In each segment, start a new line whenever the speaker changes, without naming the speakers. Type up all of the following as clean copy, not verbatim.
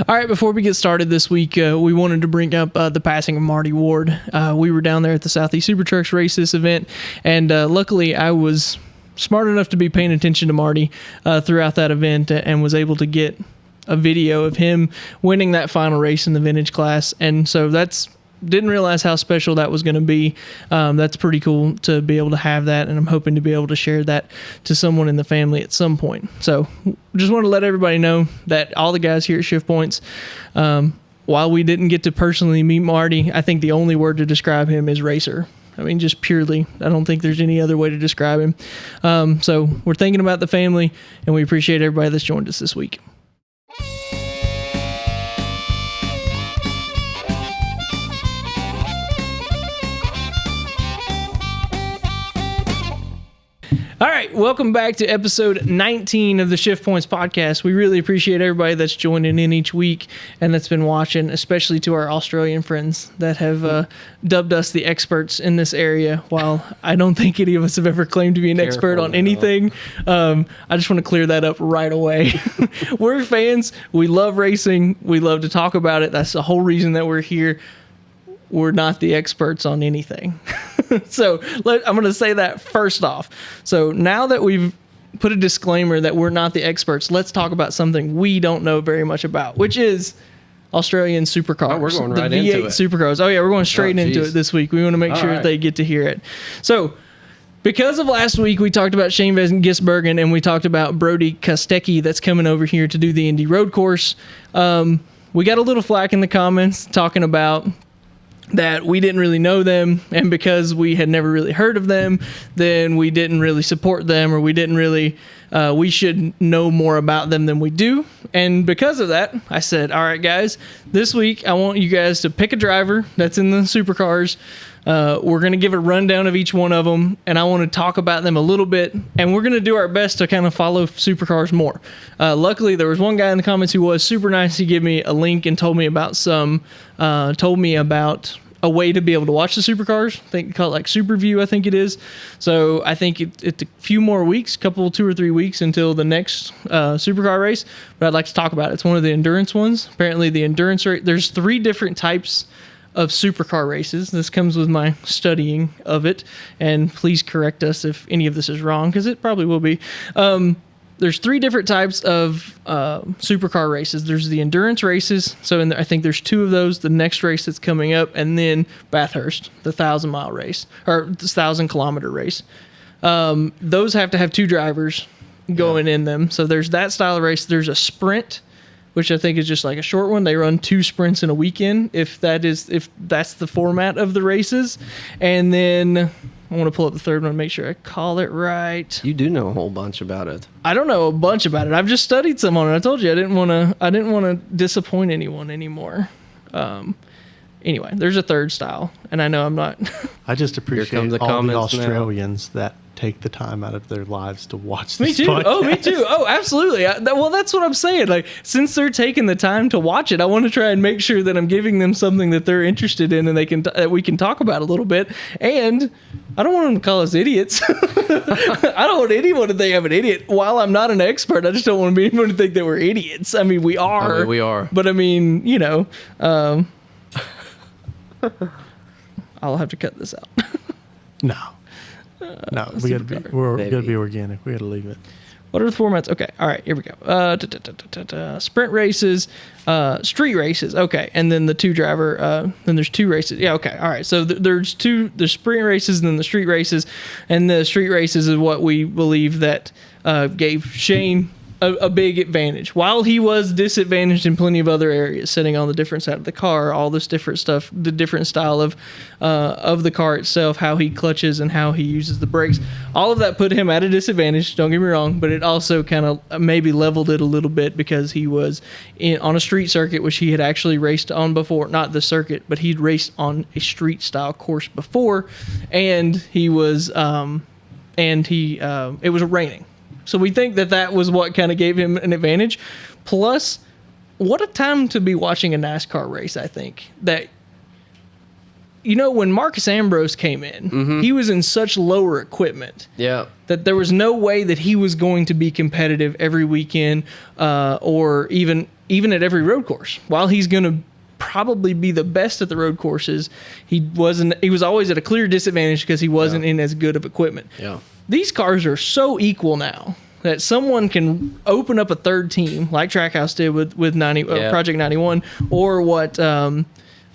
All right, before we get started this week, we wanted to bring up the passing of Marty Ward. We were down there at the Southeast Super Trucks race this event, and luckily I was smart enough to be paying attention to Marty throughout that event and was able to get a video of him winning that final race in the vintage class. And so didn't realize how special that was going to be. That's pretty cool to be able to have that, and I'm hoping to be able to share that to someone in the family at some point. So just want to let everybody know that all the guys here at Shift Points, while we didn't get to personally meet Marty, I think the only word to describe him is racer. I mean, just purely, I don't think there's any other way to describe him. So we're thinking about the family, and we appreciate everybody that's joined us this week. All right, welcome back to episode 19 of the Shift Points podcast. We really appreciate everybody that's joining in each week and that's been watching, especially to our Australian friends that have dubbed us the experts in this area, while I don't think any of us have ever claimed to be an expert on anything. I just want to clear that up right away. We're fans. We love racing. We love to talk about it. That's the whole reason that we're here. We're not the experts on anything. So I'm going to say that first off. So now that we've put a disclaimer that we're not the experts, let's talk about something we don't know very much about, which is Australian supercars.
Oh, we're going right
the V8
into it.
Supercars. Oh yeah, we're going straight into it this week. We want to make sure that they get to hear it. So because of last week, we talked about Shane Van Gisbergen and we talked about Brodie Kostecki that's coming over here to do the Indy Road Course. We got a little flack in the comments talking about that we didn't really know them, and because we had never really heard of them, then we didn't really support them, or we didn't really, we should know more about them than we do. And because of that, I said, all right, guys, this week I want you guys to pick a driver that's in the supercars. We're going to give a rundown of each one of them, and I want to talk about them a little bit, and we're going to do our best to kind of follow supercars more. Luckily, there was one guy in the comments who was super nice. He gave me a link and told me about a way to be able to watch the supercars. I think they call it like SuperView, I think it is. So I think it's a few more weeks, 2 or 3 weeks until the next supercar race, but I'd like to talk about it. It's one of the endurance ones. Apparently the endurance race, there's 3 different types of supercar races. This comes with my studying of it, and please correct us if any of this is wrong, because it probably will be. There's 3 different types of supercar races. There's the endurance races, so I think there's 2 of those, the next race that's coming up, and then Bathurst, the 1,000-mile race, or the 1,000-kilometer race. Those have to have 2 drivers going in them, so there's that style of race. There's a sprint, which I think is just like a short one. They run 2 sprints in a weekend, if that's the format of the races. And then I want to pull up the third one and make sure I call it right.
You do know a whole bunch about it.
I don't know a bunch about it. I've just studied some on it. I told you I didn't want to disappoint anyone anymore. Anyway, there's a third style, and I know I'm not.
I just appreciate
the
all the Australians that take the time out of their lives to watch this.
Me too.
podcast.
Oh, me too. Oh, absolutely. Well, that's what I'm saying. Like, since they're taking the time to watch it, I want to try and make sure that I'm giving them something that they're interested in, and that we can talk about a little bit. And I don't want them to call us idiots. I don't want anyone to think I'm an idiot. While I'm not an expert, I just don't want anyone to think that we're idiots. I mean, we are.
We are.
But I mean, I'll have to cut this out.
No, we got to be organic. We got to leave it.
What are the formats? Okay, all right, here we go. Sprint races, street races. Okay, and then the 2 driver. Then there's 2 races. Yeah, okay, all right. So there's sprint races and then the street races, and the street races is what we believe that gave Shane a big advantage. While he was disadvantaged in plenty of other areas, sitting on the different side of the car, all this different stuff, the different style of the car itself, how he clutches and how he uses the brakes, all of that put him at a disadvantage, don't get me wrong, but it also kind of maybe leveled it a little bit because he was on a street circuit, which he had actually raced on before, not the circuit, but he'd raced on a street style course before, and he was, it was raining. So we think that was what kind of gave him an advantage. Plus, what a time to be watching a NASCAR race, I think. That, when Marcus Ambrose came in, he was in such lower equipment that there was no way that he was going to be competitive every weekend or even even at every road course. While he's going to probably be the best at the road courses, he was always at a clear disadvantage because he wasn't in as good of equipment.
Yeah.
These cars are so equal now that someone can open up a third team like Trackhouse did with Project 91, or what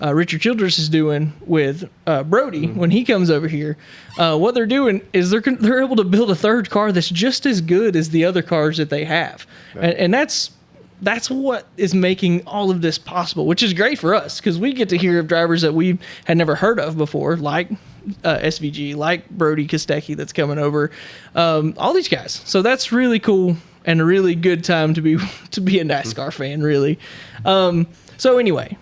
Richard Childress is doing with Brodie when he comes over here. What they're doing is they're able to build a third car that's just as good as the other cars that they have, and that's what is making all of this possible, which is great for us because we get to hear of drivers that we had never heard of before, like SVG, like Brodie Kostecki that's coming over, all these guys. So that's really cool and a really good time to be a NASCAR fan, really. So anyway,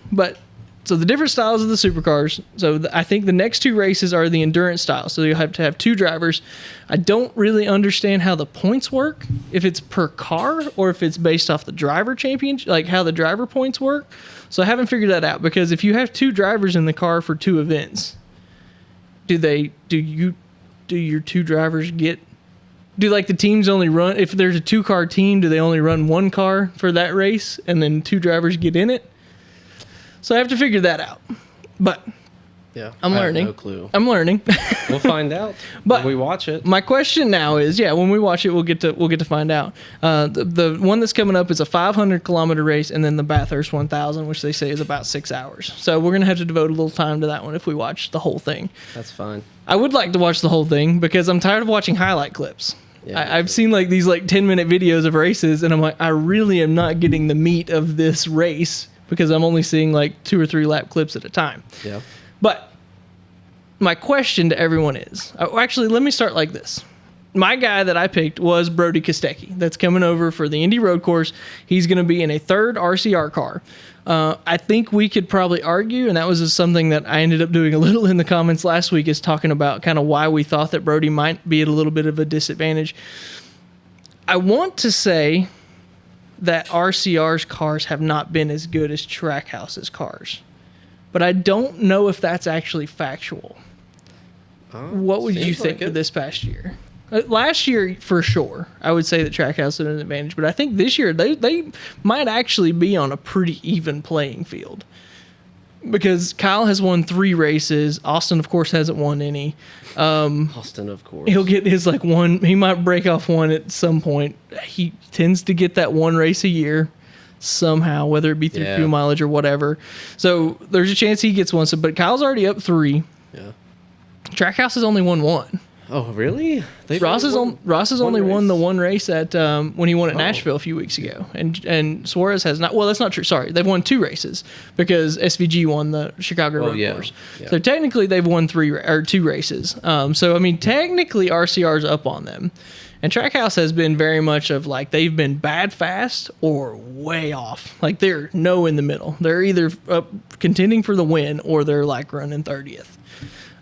so the different styles of the supercars. So I think the next two races are the endurance style. So you'll have to have two drivers. I don't really understand how the points work, if it's per car or if it's based off the driver championship, like how the driver points work. So I haven't figured that out, because if you have two drivers in the car for two events, do your two drivers do like the teams only run, if there's a 2-car team, do they only run one car for that race and then two drivers get in it? So I have to figure that out. But
yeah,
I'm learning.
I have no clue.
I'm learning.
We'll find out when we watch it.
My question now is, when we watch it, we'll get to find out. The one that's coming up is a 500-kilometer race, and then the Bathurst 1000, which they say is about 6 hours. So we're gonna have to devote a little time to that one if we watch the whole thing.
That's fine.
I would like to watch the whole thing because I'm tired of watching highlight clips. Yeah, I've seen like these 10-minute videos of races, and I'm like, I really am not getting the meat of this race, because I'm only seeing 2 or 3 lap clips at a time.
Yeah.
But my question to everyone is, actually, let me start like this. My guy that I picked was Brodie Kostecki. That's coming over for the Indy Road Course. He's going to be in a third RCR car. I think we could probably argue, and that was just something that I ended up doing a little in the comments last week, is talking about kind of why we thought that Brodie might be at a little bit of a disadvantage. I want to say that RCR's cars have not been as good as Trackhouse's cars, but I don't know if that's actually factual. What would you think of this past year? Last year, for sure, I would say that Trackhouse had an advantage, but I think this year they might actually be on a pretty even playing field, because Kyle has won 3 races. Austin, of course, hasn't won any.
Austin, of course.
He'll get his one. He might break off one at some point. He tends to get that one race a year somehow, whether it be through fuel mileage or whatever. So there's a chance he gets one. So, but Kyle's already up 3.
Yeah. Trackhouse
has only won 1.
Oh, really?
Ross has only won the one race at when he won at Nashville a few weeks ago, and Suarez has not. Well, that's not true. Sorry, they've won 2 races because SVG won the Chicago Road Course. Yeah. So technically, they've won 2 races. So I mean, technically, RCR's up on them, and Trackhouse has been very much of they've been bad fast or way off. They're no in the middle. They're either contending for the win or they're running 30th.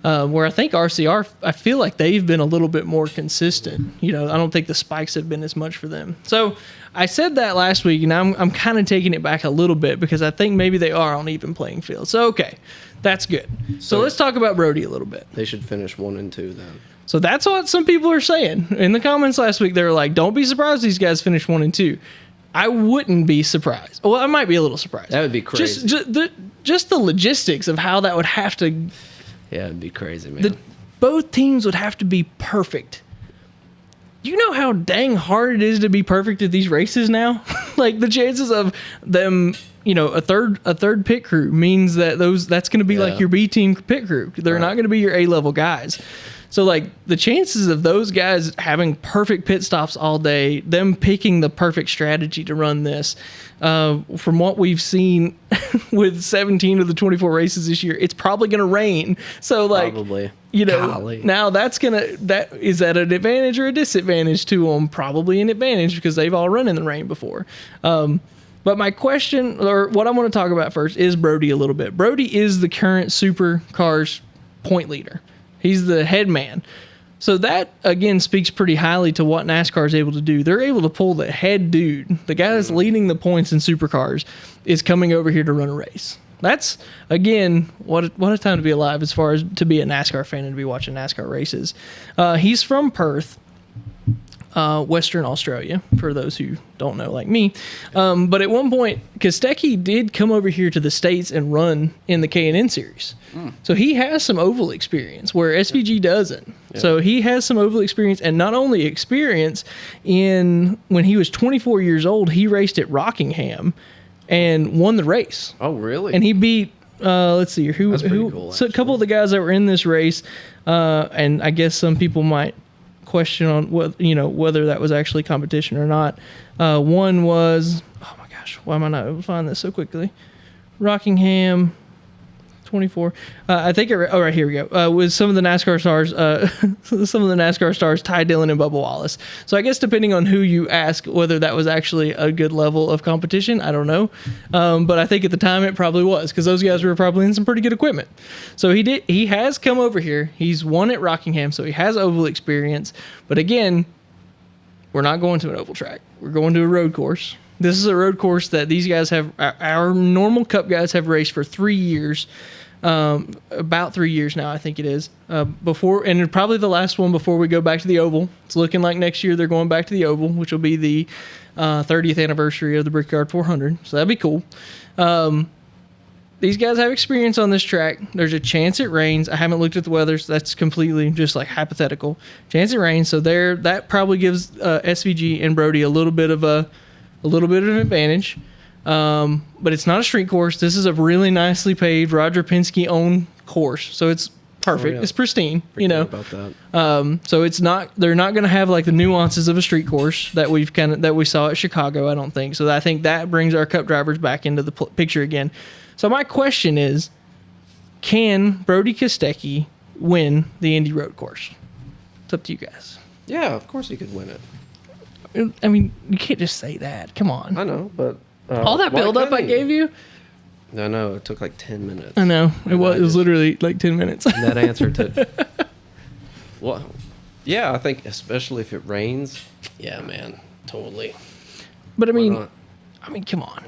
Where I think RCR, I feel like they've been a little bit more consistent. I don't think the spikes have been as much for them. So I said that last week, and I'm kind of taking it back a little bit because I think maybe they are on even playing field. So, okay, that's good. So let's talk about Brodie a little bit.
They should finish 1 and 2 then.
So that's what some people are saying. In the comments last week, they were like, don't be surprised these guys finish 1 and 2. I wouldn't be surprised. Well, I might be a little surprised.
That would be crazy.
Just the logistics of how that would have to...
Yeah, it'd be crazy, man.
Both teams would have to be perfect. You know how dang hard it is to be perfect at these races now? The chances of them, a third pit crew means that that's going to be your B team pit crew. They're not going to be your A-level guys. So the chances of those guys having perfect pit stops all day, them picking the perfect strategy to run this, from what we've seen with 17 of the 24 races this year, it's probably going to rain. So
probably.
Now is that an advantage or a disadvantage to them? Probably an advantage because they've all run in the rain before. But my question, or what I want to talk about first, is Brodie a little bit. Brodie is the current supercars point leader. He's the head man. So that, again, speaks pretty highly to what NASCAR is able to do. They're able to pull the head dude, the guy that's leading the points in supercars, is coming over here to run a race. That's, again, what a time to be alive as far as to be a NASCAR fan and to be watching NASCAR races. He's from Perth. Western Australia, for those who don't know like me. But at one point, Kostecki did come over here to the States and run in the K&N series. So he has some oval experience where SVG doesn't. So he has some oval experience, and not only experience, when he was 24 years old, he raced at Rockingham and won the race.
Oh, really?
And he beat, let's see,
That's pretty cool,
so a couple of the guys that were in this race, and I guess some people might question on whether that was actually competition or not. One was, oh my gosh, why am I not able to find this so quickly? Rockingham 24. I think right here we go. With some of the NASCAR stars, Ty Dillon and Bubba Wallace. So I guess depending on who you ask, whether that was actually a good level of competition, I don't know. But I think at the time it probably was, because those guys were probably in some pretty good equipment. So he has come over here. He's won at Rockingham, so he has oval experience. But again, we're not going to an oval track. We're going to a road course. This is a road course that these guys have, our normal Cup guys have raced for 3 years. About 3 years now, I think it is. Before, and probably the last one before we go back to the oval. It's looking like next year they're going back to the oval, which will be the 30th anniversary of the Brickyard 400. So that'd be cool. These guys have experience on this track. There's a chance it rains. I haven't looked at the weather, so that's completely just like hypothetical. Chance it rains, so that probably gives SVG and Brodie a little bit of an advantage. But it's not a street course. This is a really nicely paved Roger Penske owned course, so it's perfect. It's pristine.
About that.
So it's not. They're not going to have like the nuances of a street course that we saw at Chicago. I don't think so. I think that brings our Cup drivers back into the picture again. So my question is, can Brodie Kostecki win the Indy Road Course? It's up to you guys.
Yeah, of course he could win it.
I mean, you can't just say that. Come on.
I know, but
all that build-up I gave you.
I know, it took like 10 minutes.
I know. It was literally like 10 minutes.
That answer to... Well, yeah, I think especially if it rains. Yeah, man. Totally.
But I mean, come on.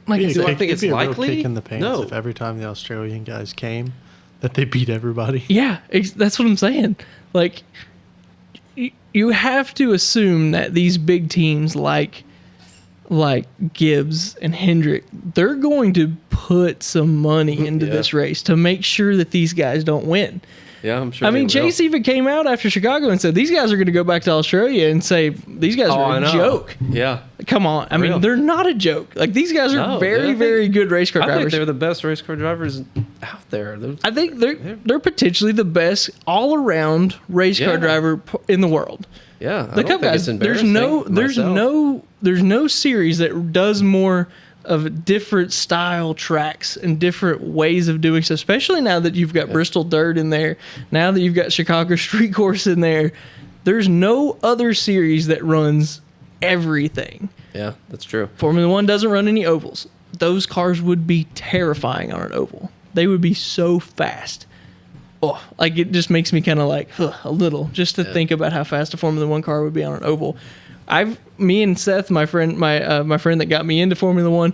Like,
do I think it's
it'd be a
likely?
real kick in the pants if every time the Australian guys came, that they beat everybody.
Yeah, that's what I'm saying. Like, you have to assume that these big teams like Gibbs and Hendrick, they're going to put some money into this race to make sure that these guys don't win.
Yeah, I'm sure.
I mean, Chase even came out after Chicago and said these guys are going to go back to Australia and say these guys are a joke.
Yeah.
Come on. I mean, they're not a joke. Like, these guys are very good race car drivers.
I think they're the best race car drivers out there.
I think they're potentially the best all-around race car driver in the world.
Yeah.
The Cup guys, there's no series that does more of different style tracks and different ways of doing so, especially now that you've got Bristol Dirt in there, now that you've got Chicago Street Course in there. There's no other series that runs everything.
Yeah, that's true.
Formula One doesn't run any ovals. Those cars would be terrifying on an oval. They would be so fast. Oh, like, it just makes me kind of like a little just to think about how fast a Formula One car would be on an oval. Me and Seth, my friend that got me into Formula One,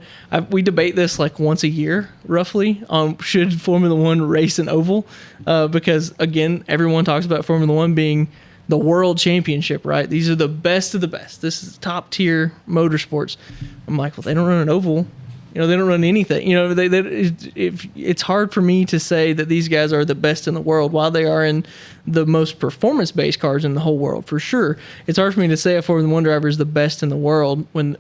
we debate this like once a year, roughly, on should Formula One race an oval, because again, everyone talks about Formula One being the world championship, right? These are the best of the best. This is top tier motorsports. I'm like, well, they don't run an oval. They don't run anything. It's hard for me to say that these guys are the best in the world while they are in the most performance-based cars in the whole world, for sure. It's hard for me to say a Formula One driver is the best in the world when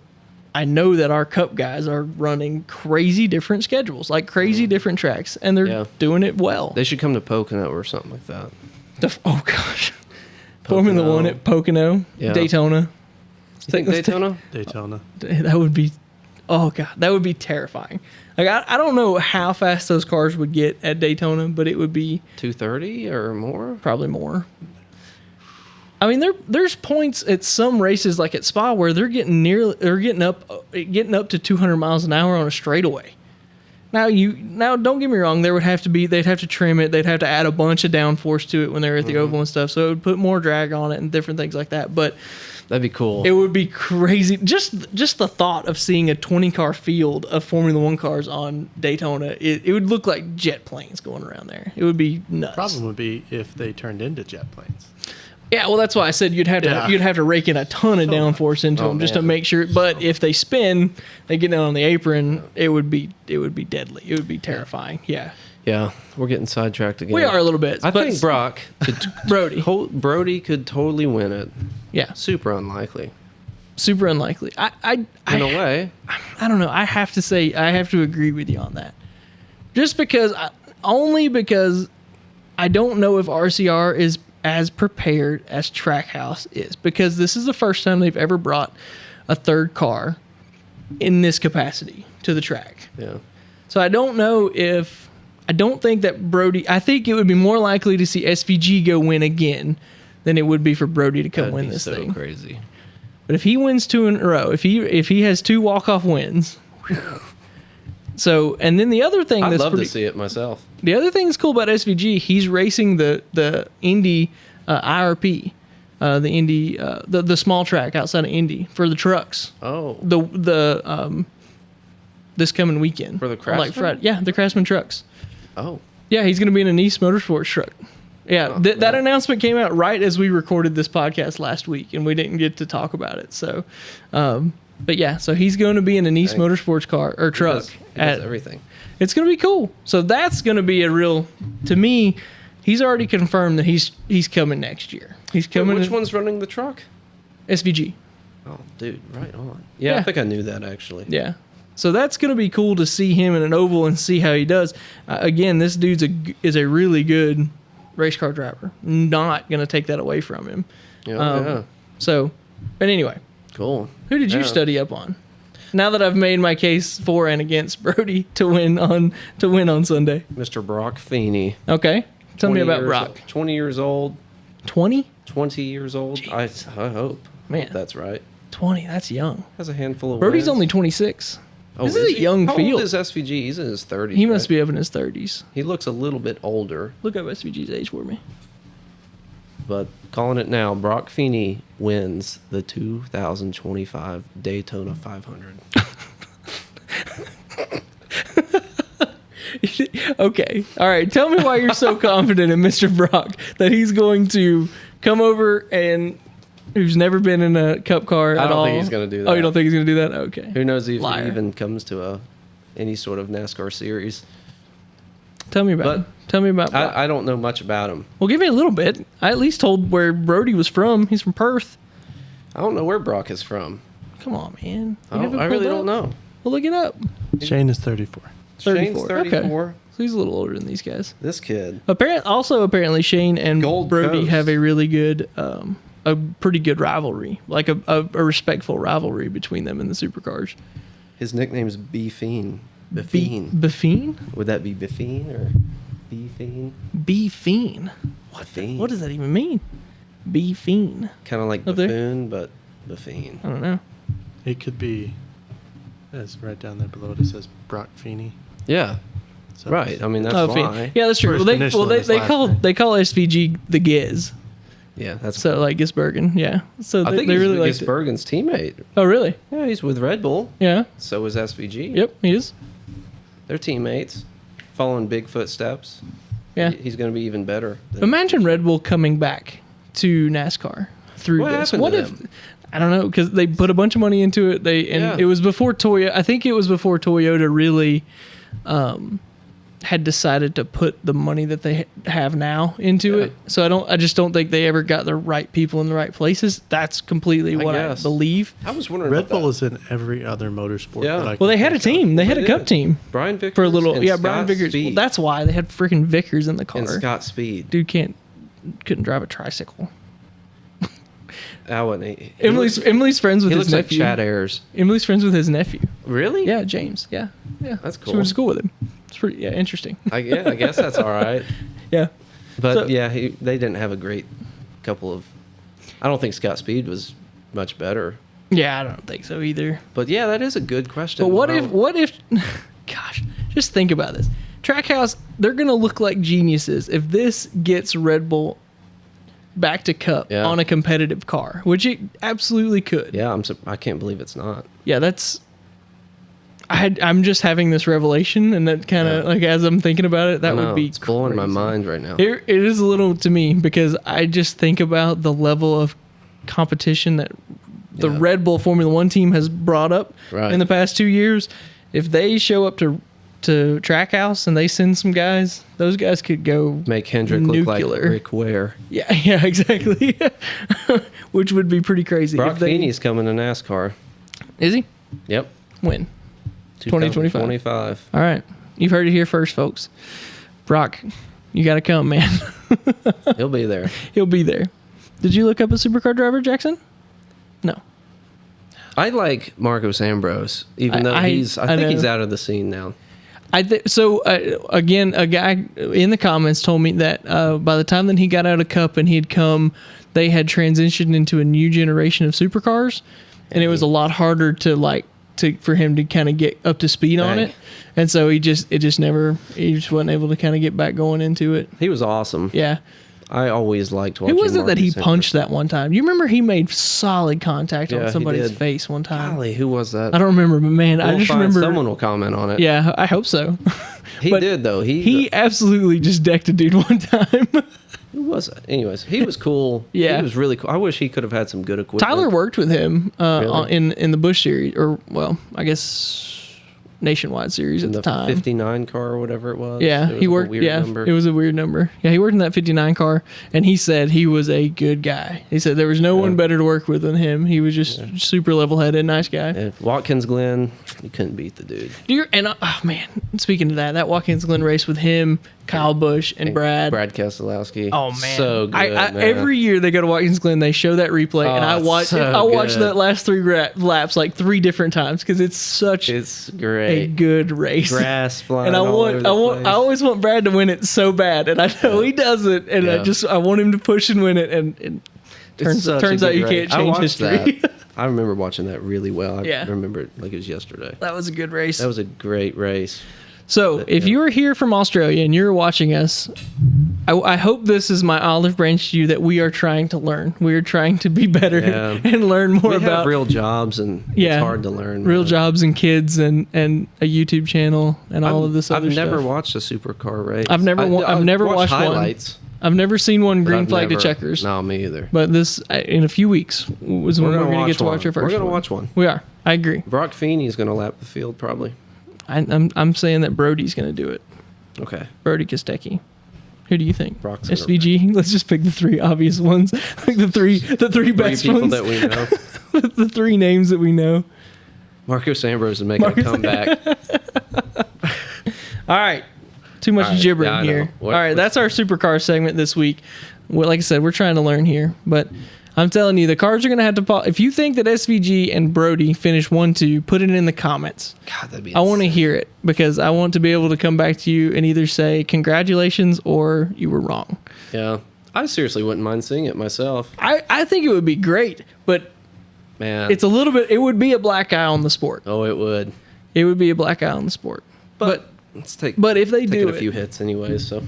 I know that our Cup guys are running crazy different schedules, like crazy different tracks, and they're doing it well.
They should come to Pocono or something like that.
Oh, gosh. Formula One at Pocono, Daytona.
Daytona?
Daytona.
That would be... Oh, God, that would be terrifying. Like, I don't know how fast those cars would get at Daytona, but it would be... 230
or more?
Probably more. I mean, there's points at some races, like at Spa, where they're getting up to 200 miles an hour on a straightaway. Now, don't get me wrong, they'd have to trim it, they'd have to add a bunch of downforce to it when they're at the oval and stuff, so it would put more drag on it and different things like that, but...
That'd be cool.
It would be crazy. Just the thought of seeing a 20-car field of Formula One cars on Daytona, it would look like jet planes going around there. It would be nuts.
The problem would be if they turned into jet planes.
Yeah, well, that's why I said you'd have to rake in a ton of downforce into them just to make sure. But if they spin, they get down on the apron, it would be deadly. It would be terrifying. Yeah.
Yeah, we're getting sidetracked again.
We are a little bit.
I think Brodie could totally win it.
Yeah.
Super unlikely.
Super unlikely.
In a way.
I don't know. I have to say, I have to agree with you on that. Just because, only because I don't know if RCR is as prepared as Trackhouse is, because this is the first time they've ever brought a third car in this capacity to the track.
Yeah.
So I don't know if, I don't think that Brodie, I think it would be more likely to see SVG go win again than it would be for Brodie to come win this thing.
Crazy.
But if he wins 2 in a row, if he has 2 walk-off wins, so, and then the other thing
I'd
that's
love to see it myself.
The other thing that's cool about SVG, he's racing the Indy IRP, the Indy the small track outside of Indy for the trucks.
Oh.
This coming weekend
For the Craftsman?
like Friday. Yeah, the Craftsman trucks.
Oh.
Yeah, he's going to be in a Nice Motorsports truck. Yeah, that announcement came out right as we recorded this podcast last week, and we didn't get to talk about it. So, but yeah, so he's going to be in a Nice Motorsports car or truck.
He does everything.
It's going to be cool. So that's going to be a real, to me, he's already confirmed that he's coming next year. He's coming.
Which one's running the truck?
SVG.
Oh, dude, right on. Yeah, I think I knew that actually.
Yeah. So that's going to be cool to see him in an oval and see how he does. Again, this dude's is a really good race car driver. Not going to take that away from him.
Yeah.
So, but anyway.
Cool.
Who did you study up on? Now that I've made my case for and against Brodie to win on Sunday.
Mr. Brock Feeney.
Okay. Tell me about Brock.
20 years old.
20?
20 years old. I hope.
Man.
That's right.
20, that's young.
Has a handful of
Brodie's
wins.
only 26.
Oh,
this is a young
How
field.
old is SVG? He's in his 30s.
He must be up in his 30s.
He looks a little bit older.
Look up SVG's age for me.
But calling it now, Brock Feeney wins the 2025 Daytona 500.
Okay. All right. Tell me why you're so confident in Mr. Brock that he's going to come over and who's never been in a cup car at all.
I don't think he's going to do that.
Oh, you don't think he's going to do that? Okay.
Who knows if
Liar.
he even comes to any sort of NASCAR series.
Tell me about him. Tell me about Brock.
I don't know much about him.
Well, give me a little bit. I at least told where Brodie was from. He's from Perth.
I don't know where Brock is from.
Come on, man.
I really don't know.
Well, look it up.
Shane is 34.
34.
Shane's 34.
Okay. So he's a little older than these guys.
This kid.
Apparently Shane and
Gold
Brodie
Coast.
have a really good, a pretty good rivalry, like a respectful rivalry between them in the supercars.
His nickname's Beefine. Beefine.
Beefine?
Would that be Beefine or Beefine?
Beefine.
Beefine.
What does that even mean? Beefine.
Kind of like
Up there?
buffoon, but Beefine.
I don't know.
It could be, as right down there below it, it says Brock Feeney.
Yeah.
So
Right. I mean, that's
Fiend.
why.
Yeah, that's true.
First
Well,
initial in his
they
last
call
name.
SVG the Giz.
Yeah, that's.
So like Gisbergen, yeah. So
I
they
think he's
really like it.
Gisbergen's teammate.
Oh, really?
Yeah, he's with Red Bull.
Yeah.
So is SVG.
Yep, he is.
They're teammates, following big footsteps.
Yeah.
He's going to be even better.
Imagine Red Bull coming back to NASCAR through
What
this.
happened
What
to
if?
them?
I don't know, because they put a bunch of money into it. It was before Toyota. I think it was before Toyota really had decided to put the money that they have now into it. So I just don't think they ever got the right people in the right places. That's completely what I
guess.
believe.
I was wondering
Red
about
Bull
that.
is in every other motorsport.
Yeah.
that I
Well, they
can
had a
think of.
team. They had a
They
cup
did.
team
Brian Vickers
for a little.
and
Yeah, Brian
Scott
Vickers. Well,
Speed.
that's why they had freaking Vickers in the car.
And Scott Speed.
Dude couldn't drive a tricycle. Emily's friends with
He
his
looks like
nephew.
Chad Ayers.
Emily's friends with his nephew.
Really?
Yeah, James. Yeah.
That's
She
cool.
went to school with him. It's pretty interesting.
I guess that's all right.
Yeah.
But
So-
yeah, they didn't have a great couple of. I don't think Scott Speed was much better.
Yeah, I don't think so either.
But yeah, that is a good question.
But what if gosh, just think about this. Trackhouse, they're going to look like geniuses if this gets Red Bull back to Cup on a competitive car, which it absolutely could.
Yeah, I can't believe it's not.
Yeah, that's I'm just having this revelation, and that kind of like as I'm thinking about it, that would be
it's blowing my mind right now.
It is a little to me because I just think about the level of competition that the Red Bull Formula One team has brought up in the past 2 years. If they show up to Trackhouse and they send some guys, those guys could go
make Hendrick look like Rick Ware.
Yeah, exactly. Which would be pretty crazy.
Brock Feeney's coming to NASCAR.
Is he?
Yep.
When?
2025.
All right. You've heard it here first, folks. Brock, you got to come, man.
He'll be there.
He'll be there. Did you look up a supercar driver, Jackson? No.
I like Marcos Ambrose, even though I think he's out of the scene now.
Again, a guy in the comments told me that by the time that he got out of Cup and he'd come, they had transitioned into a new generation of supercars, and it was a lot harder for him to kind of get up to speed on it, and so he just wasn't able to kind of get back going into it.
He was awesome.
Yeah.
I always liked watching.
Who was it that he
Marcus
punched that one time? You remember he made solid contact on somebody's face one time?
Golly, who was that?
I don't remember, but man, I just remember
someone will comment on it.
Yeah, I hope so.
He did though.
He absolutely just decked a dude one time.
Who was it? Anyways, he was cool.
Yeah,
he was really cool. I wish he could have had some good equipment.
Tyler worked with him
Really?
in the Busch series, or well, I guess Nationwide series at the time.
59 car or whatever it was.
Yeah, he worked. Yeah, it was a weird number. Yeah, he worked in that 59 car, and he said he was a good guy. He said there was no one better to work with than him. He was just super level-headed, nice guy.
Yeah. Watkins Glen, you couldn't beat the dude.
Oh man, speaking of that Watkins Glen race with him, Kyle Busch, and Brad
Keselowski.
Oh man,
so good. Man.
Every year they go to Watkins Glen, they show that replay, and I watch that last 3 laps like 3 different times because it's
great.
A good race.
Grass flying.
And I always want Brad to win it so bad, and I know he doesn't, and I want him to push and win it, and turns out you can't change history.
I remember watching that really well.
I
remember it like it was yesterday.
That was a good race.
That was a great race.
So, if you are here from Australia and you're watching us, I hope this is my olive branch to you that we are trying to learn. We are trying to be better and learn more about. We have
real jobs, and it's hard to learn.
Real jobs and kids and a YouTube channel and all of this other stuff.
I've never watched a supercar race.
I've never watched
highlights.
One. I've never seen one green flag to checkers.
No, me either.
But this, in a few weeks, was when we're going to get to watch our first one.
We're going to watch one.
We are. I agree.
Brock Feeney is going to lap the field probably.
I'm saying that Brodie's going to do it.
Okay.
Brodie Kostecki. Who do you think?
Brock's
SVG. Let's just pick the 3 obvious ones, like the three best
people
ones
that we know.
The 3 names that we know.
Marcos Ambrose is making a comeback.
All right. Too much gibbering here. All right, that's our supercar segment this week. Well, like I said, we're trying to learn here, but I'm telling you, the cars are going to have to. If you think that SVG and Brodie finish 1-2, put it in the comments.
God, that'd be.
I want to hear it because I want to be able to come back to you and either say congratulations or you were wrong.
Yeah, I seriously wouldn't mind seeing it myself.
I think it would be great, but
man,
it's a little bit. It would be a black eye on the sport.
Oh, it would.
It would be a black eye on the sport. But if they do
a few hits anyways, so.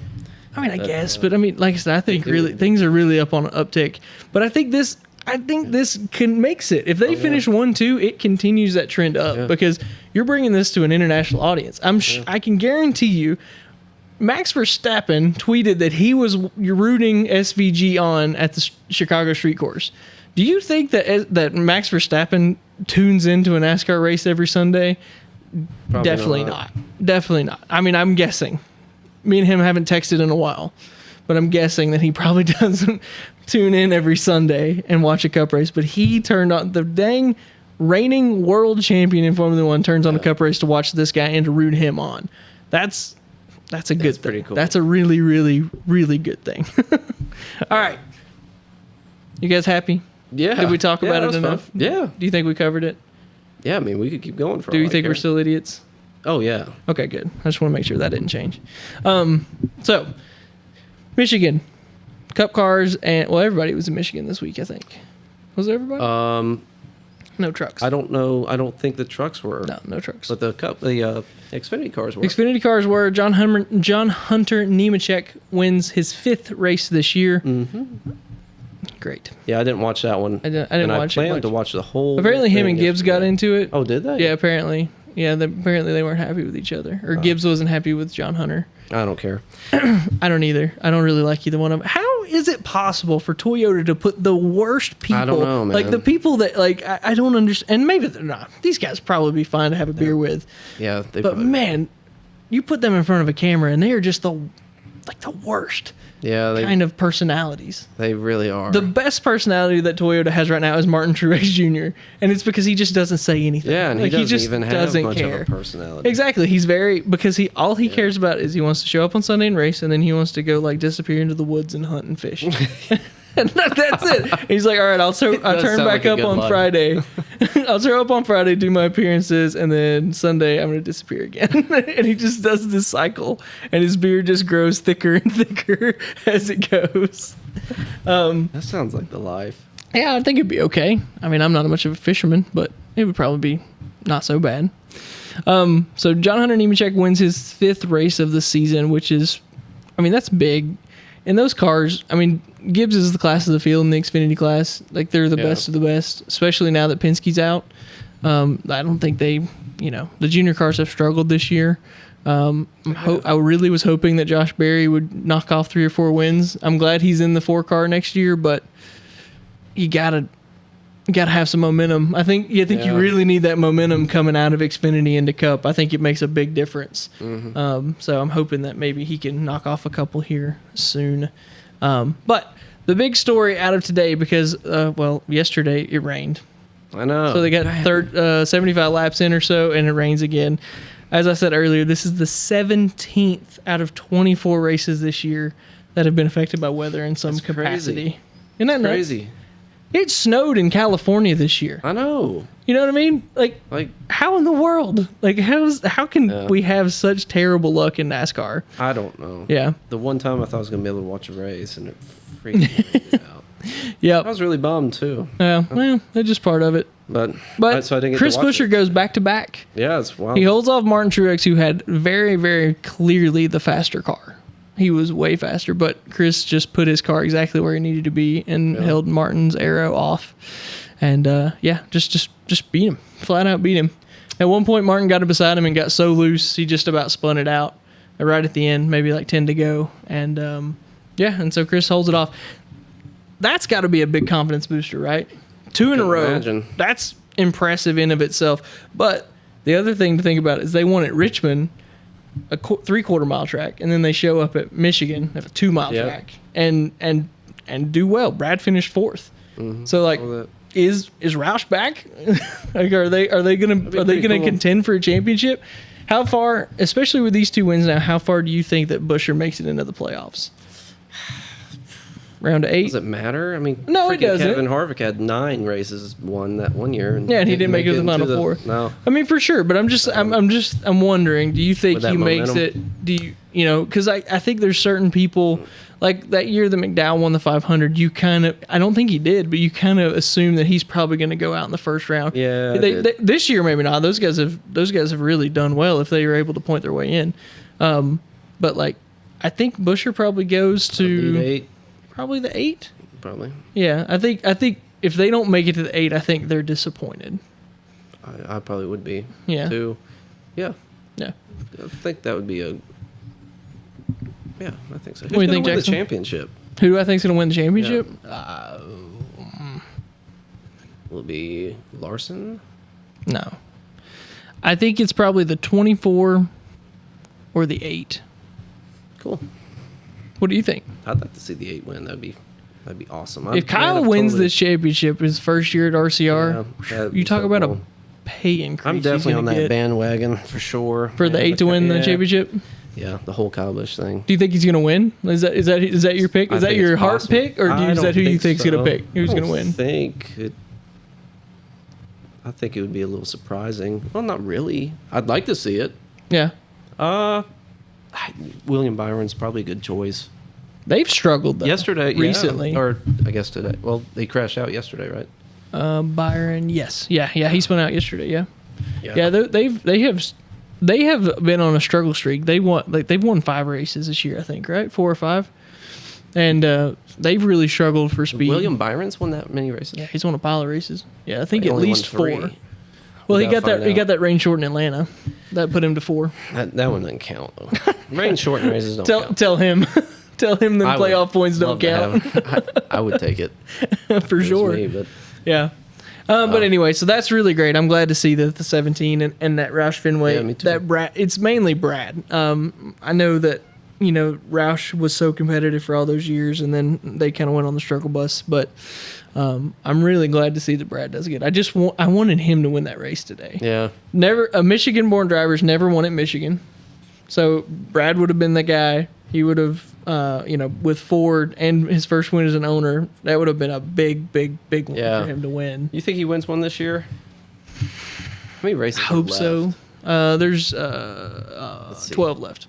I mean, I guess, but I mean, like I said, I think really things are really up on an uptick. But I think this makes it. If they finish 1-2, it continues that trend up because you're bringing this to an international audience. I can guarantee you, Max Verstappen tweeted that he was rooting SVG on at the Chicago Street Course. Do you think that Max Verstappen tunes into a NASCAR race every Sunday?
Probably
Definitely not. Definitely not. I mean, I'm guessing. Me and him haven't texted in a while, but I'm guessing that he probably doesn't tune in every Sunday and watch a Cup race. But he turned on the dang reigning world champion in Formula One turns on a Cup race to watch this guy and to root him on. That's a good thing. Pretty cool. That's a really, really, really good thing. All right, you guys happy?
Yeah.
Did we talk about it enough?
Fun. Yeah.
Do you think we covered it?
Yeah, I mean, we could keep going for.
Do you think we're still idiots?
Oh, yeah.
Okay, good. I just want to make sure that didn't change. So, Michigan, Cup cars, and everybody was in Michigan this week, I think. Was it everybody? No trucks.
I don't know. I don't think the trucks were.
No trucks.
But the Xfinity cars were.
Xfinity cars were. John Hunter Nemechek wins his 5th race this year.
Mm-hmm.
Great.
Yeah, I didn't watch that one.
I didn't watch it.
I planned to watch the whole.
Apparently, him and Gibbs got into it.
Oh, did they?
Yeah, apparently. Yeah, apparently they weren't happy with each other. Or Gibbs wasn't happy with John Hunter.
I don't care.
I don't either. I don't really like either one of them. How is it possible for Toyota to put the worst people?
I don't know, man.
Like the people that I don't understand. And maybe they're not. These guys probably be fine to have a beer with.
Yeah,
but man, you put them in front of a camera and they are just the worst.
Yeah,
kind of personalities.
They really are.
The best personality that Toyota has right now is Martin Truex Jr., and it's because he just doesn't say anything.
Yeah, and he doesn't even have much
care.
of a personality.
Exactly. He's because he cares about is he wants to show up on Sunday and race, and then he wants to go disappear into the woods and hunt and fish. And that's it. He's like, all right, I'll turn back up on Friday. I'll show up on Friday, do my appearances, and then Sunday I'm going to disappear again. And he just does this cycle, and his beard just grows thicker and thicker as it goes.
That sounds like the life.
Yeah, I think it'd be okay. I mean, I'm not much of a fisherman, but it would probably be not so bad. So John Hunter Nemechek wins his 5th race of the season, which is, I mean, that's big. In those cars, I mean, Gibbs is the class of the field in the Xfinity class. Like, they're the best of the best, especially now that Penske's out. I don't think the junior cars have struggled this year. I really was hoping that Josh Berry would knock off 3 or 4 wins. I'm glad he's in the 4 car next year, but you gotta have some momentum. I think you really need that momentum coming out of Xfinity into Cup. I think it makes a big difference. Mm-hmm. So I'm hoping that maybe he can knock off a couple here soon. But the big story out of today, because yesterday it rained.
I know.
So they got 75 laps in or so, and it rains again. As I said earlier, this is the 17th out of 24 races this year that have been affected by weather in some capacity. Isn't that
crazy?
Nuts? It snowed in California this year.
I know.
You know what I mean? Like how in the world? Like, how can we have such terrible luck in NASCAR?
I don't know.
Yeah.
The one time I thought I was going to be able to watch a race, and it freaked me out.
Yeah.
I was really bummed, too.
Yeah, well, that's just part of it.
But so I didn't get
Chris
to watch
Buescher goes back-to-back.
Yeah, it's wild.
He holds off Martin Truex, who had very, very clearly the faster car. He was way faster, but Chris just put his car exactly where he needed to be and held Martin's arrow off. And, just beat him. Flat out beat him. At one point, Martin got it beside him and got so loose, he just about spun it out right at the end, maybe 10 to go. And, and so Chris holds it off. That's got to be a big confidence booster, right? 2 in a row.
Imagine.
That's impressive in of itself. But the other thing to think about is they won at Richmond, a 3/4 mile track, and then they show up at Michigan at a 2 mile track and do well. Brad finished 4th. Mm-hmm. So is Roush back? Are they gonna contend for a championship? How far, especially with these 2 wins now, how far do you think that Buescher makes it into the playoffs? Round 8.
Does it matter? I mean,
no, it doesn't.
Kevin Harvick had 9 races won that one year, and
he didn't make it to the final 4.
No,
I mean for sure, but I'm wondering. Do you think he makes it? Do you because I think there's certain people like that year that McDowell won the 500. I don't think he did, but you kind of assume that he's probably going to go out in the first round.
Yeah,
this year maybe not. Those guys have really done well if they were able to point their way in. But I think Buescher probably goes to
8.
Probably the 8.
Probably.
Yeah, I think if they don't make it to the 8, I think they're disappointed.
I probably would be.
Yeah.
Too. Yeah.
Yeah.
I think that would be a. Yeah, I think so.
What do you think,
win
Jackson?
The championship.
Who do I think is going to win the championship?
Yeah. Will it be Larson?
No. I think it's probably the 24 or the 8.
Cool.
What do you think?
I'd like to see the 8 win. That'd be awesome.
If Kyle wins this championship, his first year at RCR, you talk about a pay increase.
I'm definitely on that bandwagon for sure.
For the 8 to win the championship?
Yeah, the whole Kyle Busch thing.
Do you think he's going to win? Is that your pick? Is that your heart pick, or is that who you think's going to pick? Who's going to win?
I think it would be a little surprising. Well, not really. I'd like to see it.
Yeah.
William Byron's probably a good choice.
They've struggled though.
Yesterday,
recently,
or I guess today. Well, they crashed out yesterday, right?
Byron, yes, yeah, he spun out yesterday. Yeah. They have been on a struggle streak. They've won 5 races this year, I think, right? 4 or 5, and they've really struggled for speed.
William Byron's won that many races.
Yeah, he's won a pile of races. Yeah, I think at least 4. Well, he got that rain short in Atlanta. That put him to 4.
That one doesn't count, though. Rain short races don't count.
Tell him. Tell him the playoff points don't count.
I would take it.
For sure.
Me, but.
Yeah. But anyway, so that's really great. I'm glad to see that the 17 and that Roush Fenway.
Yeah, me too.
That Brad. It's mainly Brad. I know that Roush was so competitive for all those years, and then they kind of went on the struggle bus. But I'm really glad to see that Brad does good. I wanted him to win that race today.
Yeah.
A Michigan-born driver's never won at Michigan, so Brad would have been the guy. He would have, with Ford and his first win as an owner, that would have been a big one for him to win.
You think he wins one this year? How many races?
I hope
left?
so. There's 12 left.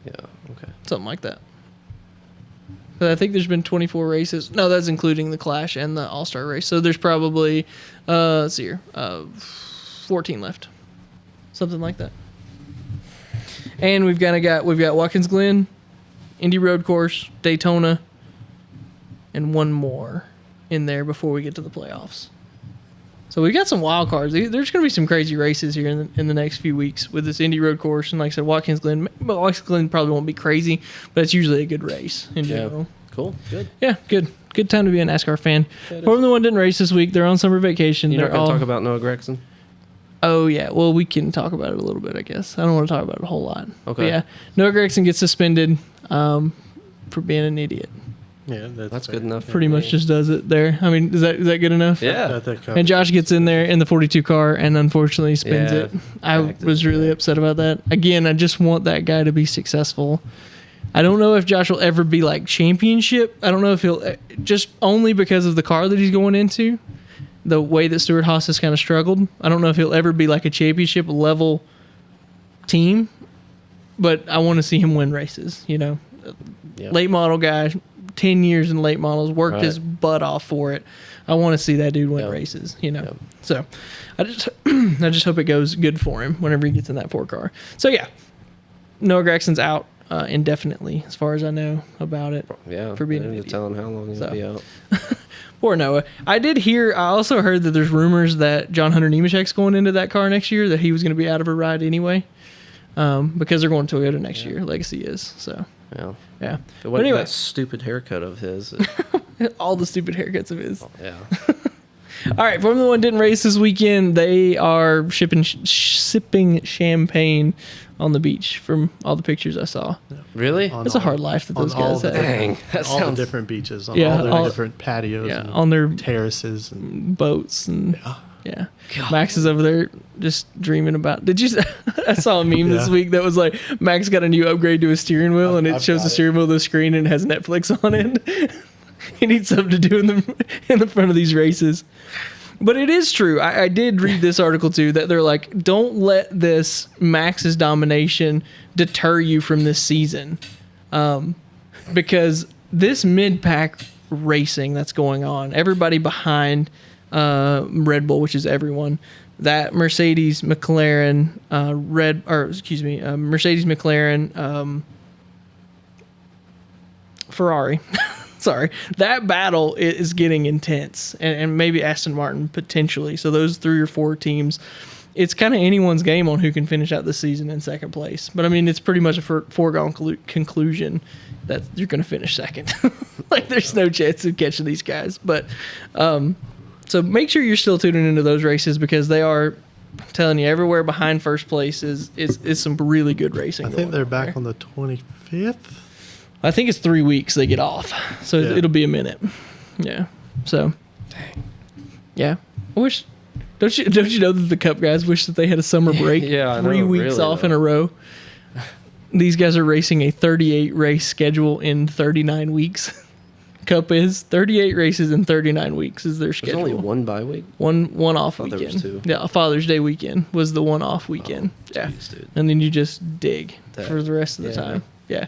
Yeah. Okay.
Something like that. But I think there's been 24 races. No, that's including the Clash and the All-Star race. So there's probably, let's see here, 14 left. Something like that. And we've got Watkins Glen, Indy Road Course, Daytona, and one more in there before we get to the playoffs. So we've got some wild cards. There's going to be some crazy races here in the next few weeks with this Indy Road Course. And like I said, Watkins Glen probably won't be crazy, but it's usually a good race in general.
Cool. Good.
Yeah, good. Good time to be a NASCAR fan. Formula One didn't race this week. They're on summer vacation.
You're not going to talk about Noah Gragson?
Oh, yeah. Well, we can talk about it a little bit, I guess. I don't want to talk about it a whole lot.
Okay.
But yeah. Noah Gragson gets suspended for being an idiot.
Yeah,
that's good enough.
Pretty much just does it there. I mean, is that good enough?
Yeah.
And Josh gets in there in the 42 car and unfortunately spins it. I was really upset about that. Again, I just want that guy to be successful. I don't know if Josh will ever be like championship. I don't know if he'll, just only because of the car that he's going into, the way that Stuart Haas has kind of struggled. I don't know if he'll ever be like a championship level team, but I want to see him win races, Late model guy, 10 years in late models, worked his butt off for it. I want to see that dude win races, So I just hope it goes good for him whenever he gets in that 4 car. So yeah, Noah Gragson's out indefinitely, as far as I know about it.
Yeah,
for being an idiot.
Tell him how long he'll be out.
Poor Noah. I also heard that there's rumors that John Hunter Nemechek's going into that car next year, that he was going to be out of a ride anyway, because they're going to Toyota next year. Legacy is, so. Yeah.
But anyway, that stupid haircut of his.
All the stupid haircuts of his.
Oh, yeah.
All right, Formula One didn't race this weekend. They are sipping champagne on the beach from all the pictures I saw.
Really?
It's a hard life that those guys have.
Dang,
all the different beaches, all their different patios, and
on their
terraces and
boats, and yeah. Max is over there just dreaming about. Did you? I saw a meme this week that was like Max got a new upgrade to his steering wheel, and it shows the steering wheel on the screen and it has Netflix on it. He needs something to do in the front of these races. But it is true. I did read this article too, that they're like, don't let this Max's domination deter you from this season, because this mid-pack racing that's going on, everybody behind Red Bull, which is everyone, that Mercedes, McLaren, Mercedes, McLaren, Ferrari. Sorry, that battle is getting intense, and maybe Aston Martin potentially. So those 3 or 4 teams, it's kind of anyone's game on who can finish out the season in second place. But I mean, it's pretty much a foregone conclusion that you're going to finish second. Like, there's no chance of catching these guys. But so make sure you're still tuning into those races, because they are, I'm telling you, everywhere behind first place is some really good racing.
I think they're back on the 25th.
I think it's 3 weeks they get off, so it'll be a minute. Yeah. So. Dang. Yeah. I wish. Don't you know that the Cup guys wish that they had a summer break?
Yeah,
3 weeks off in a row. These guys are racing a 38 race schedule in 39 weeks. Cup is 38 races in 39 weeks is their schedule.
There's only one bye week.
One off weekend.
There was 2.
Yeah, Father's Day weekend was the one off weekend. Geez, dude. And then you just dig for the rest of the time. Yeah.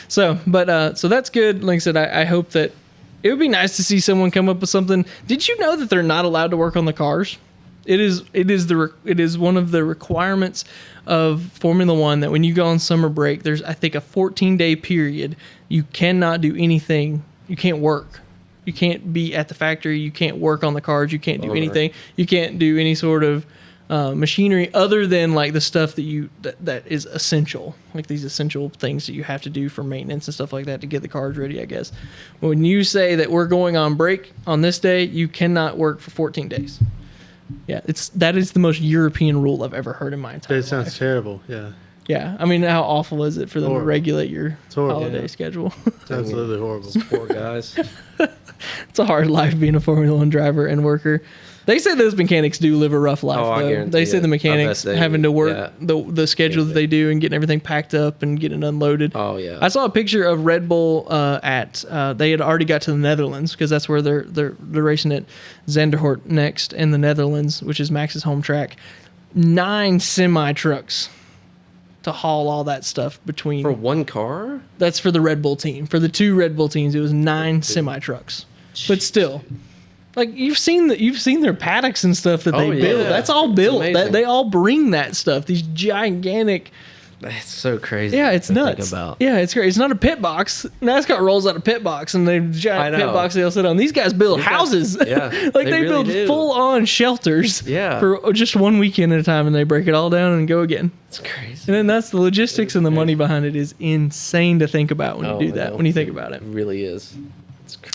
So, but so that's good. Like I said, I hope that it would be nice to see someone come up with something. Did you know that they're not allowed to work on the cars? It is one of the requirements of Formula One that when you go on summer break, there's, I think, a 14-day period. You cannot do anything. You can't work. You can't be at the factory. You can't work on the cars. You can't do anything. You can't do any sort of machinery other than like the stuff that is essential, like these essential things that you have to do for maintenance and stuff like that to get the cars ready, I guess. When you say that we're going on break on this day, you cannot work for 14 days. Yeah, that is the most European rule I've ever heard in my entire life.
It sounds terrible. Yeah.
Yeah, I mean, how awful is it for them to regulate your holiday schedule?
It's absolutely horrible.
Poor guys.
It's a hard life being a Formula One driver and worker. They say those mechanics do live a rough life,
I
though.
guarantee
They say the mechanics having to work the schedule that they do and getting everything packed up and getting unloaded.
Oh, yeah.
I saw a picture of Red Bull they had already got to the Netherlands because that's where they're racing at Zandvoort next in the Netherlands, which is Max's home track. 9 semi-trucks to haul all that stuff between.
For one car?
That's for the Red Bull team. For the 2 Red Bull teams, it was 9 semi-trucks. But still, like you've seen their paddocks and stuff that they build. That's all built. They all bring that stuff. These gigantic.
That's so crazy.
Yeah, it's nuts.
Think about.
Yeah, it's great. It's not a pit box. NASCAR rolls out a pit box and they giant pit box they'll sit on. These guys build houses.
Yeah,
like they really build full on shelters.
Yeah.
For just one weekend at a time, and they break it all down and go again.
It's crazy.
And then that's the logistics and the money behind it is insane to think about when you do that. When you think about it,
It really is.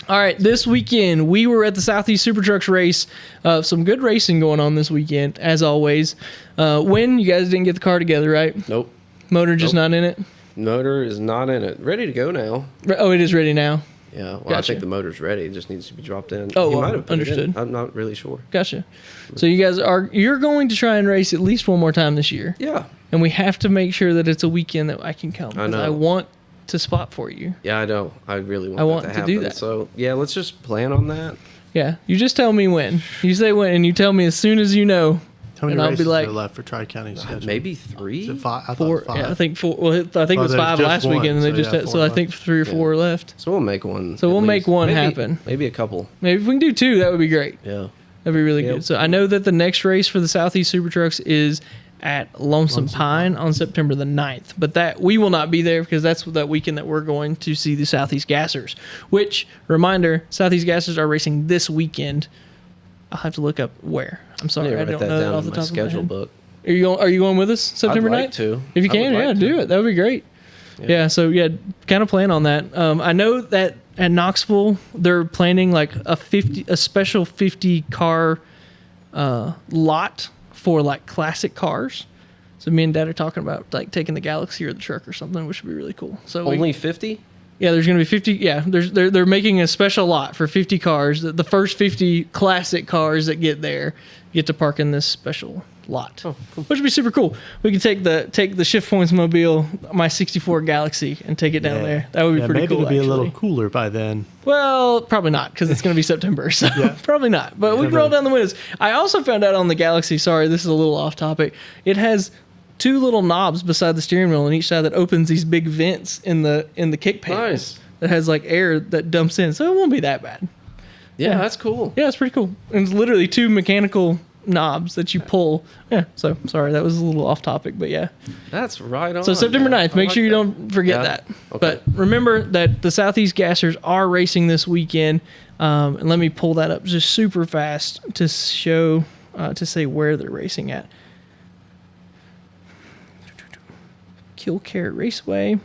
All right, this weekend we were at the Southeast Super Trucks race. Some good racing going on this weekend, as always. When you guys didn't get the car together, right?
Nope.
Motor just not in it?
Motor is not in it. Ready to go now.
Oh, it is ready now.
Yeah, well,
Gotcha.
I think the motor's ready. It just needs to be dropped in.
Oh,
He
well,
might have put it in.
understood.
I'm not really sure.
Gotcha. So you guys you're going to try and race at least one more time this year.
Yeah.
And we have to make sure that it's a weekend that I can come.
I know.
I want to spot for you.
Yeah, I know. I really want,
want
that
to
to happen.
do that.
So, yeah, let's just plan on that.
Yeah, you just tell me when. You say when, and you tell me as soon as you know.
How many
And I'll be
races
like-
are left for Tri-County schedule?
Maybe
Is
3?
it 5? I thought
4.
5.
Yeah, I think 4. Well, I think it was
there's
5
just
last
one,
weekend, and they
so
just
yeah,
had,
4
so I
left.
think 3 or 4 left.
So we'll make one.
So
at
we'll make
least.
one
Maybe-
happen.
Maybe a couple.
Maybe if we can do 2, that would be great.
Yeah.
That'd be really
Yep.
good. So I know that the next race for the Southeast Super Trucks is at Lonesome Pine on September the 9th. But that we will not be there because that's that weekend that we're going to see the Southeast Gassers. Which, reminder, Southeast Gassers are racing this weekend. I'll have to look up where. I'm sorry,
Yeah,
I
write
don't
that
know that
down
off the
in my
top of my
schedule
head.
book.
Are you going with us September
I'd like
9th?
to.
If you
I would
can,
like
yeah,
to.
do it. That would be great. Yeah, so yeah, kind of plan on that. I know that at Knoxville they're planning like a special 50 car lot for like classic cars. So me and Dad are talking about like taking the Galaxy or the truck or something, which would be really cool. So
Only 50?
yeah, there's gonna be 50. Yeah, they're making a special lot for 50 cars. The first 50 classic cars that get there get to park in this special lot, which would be super cool. We could take the Shift Points mobile, my '64 Galaxy, and take it down there. That would be pretty
maybe
cool.
it'll be
actually.
a little cooler by then.
Well, probably not because it's going to be September, so probably not. But we can roll down the windows. I also found out on the Galaxy. Sorry, this is a little off topic. It has 2 little knobs beside the steering wheel on each side that opens these big vents in the kick panels.
Nice.
That has like air that dumps in, so it won't be that bad.
Yeah, that's cool.
Yeah, it's pretty cool. And it's literally 2 mechanical knobs that you pull. Yeah, so sorry, that was a little off topic, but yeah.
That's right on.
So September
man.
9th,
I
make
like
sure you
that.
don't forget
Yeah.
that.
Okay.
But remember that the Southeast Gassers are racing this weekend. And let me pull that up just super fast to show, to say where they're racing at. Killcare Raceway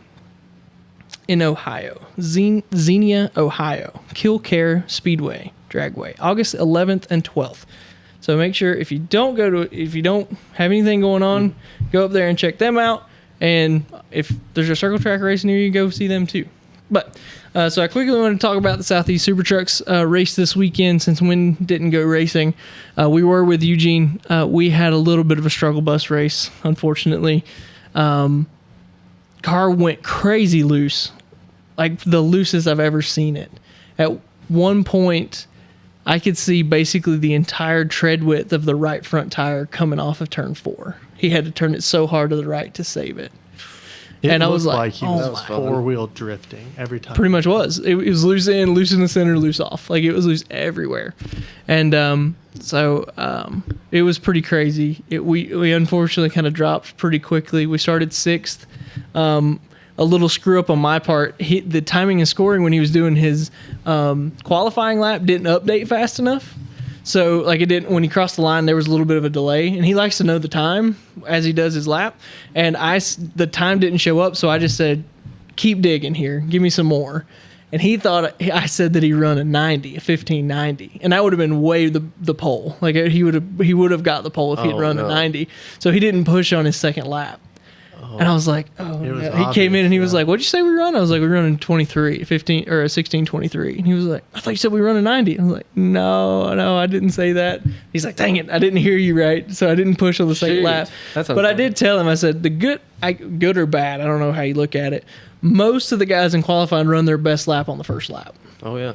in Ohio. Xenia, Ohio. Killcare Speedway Dragway. August 11th and 12th. So make sure if you don't have anything going on, go up there and check them out. And if there's a circle track race near you, go see them too. But so I quickly want to talk about the Southeast Super Trucks race this weekend since Wynn didn't go racing. We were with Eugene. We had a little bit of a struggle bus race, unfortunately. Car went crazy loose, like the loosest I've ever seen it. At one point, I could see basically the entire tread width of the right front tire coming off of turn 4. He had to turn it so hard to the right to save it. And I was like,
he
oh
was
my.
four-wheel drifting every time.
Pretty much was. It was loose in the center, loose off. Like it was loose everywhere. And so it was pretty crazy. We unfortunately kind of dropped pretty quickly. We started 6th. A little screw up on my part. The timing and scoring when he was doing his qualifying lap didn't update fast enough. So like it didn't, when he crossed the line, there was a little bit of a delay, and he likes to know the time as he does his lap. And the time didn't show up. So I just said, keep digging here. Give me some more. And he thought I said that he run a 1590, and that would have been way the pole. Like he would have got the pole if he'd run a 90. So he didn't push on his second lap. And I was like, oh, no. He came in and he was like, what'd you say we run? I was like, we're running 15 or a 1623. And he was like, I thought you said we run a 90. I was like, no, I didn't say that. He's like, dang it, I didn't hear you right. So I didn't push on the second lap. But I did tell him, I said, good or bad, I don't know how you look at it. Most of the guys in qualifying run their best lap on the first lap.
Oh, yeah.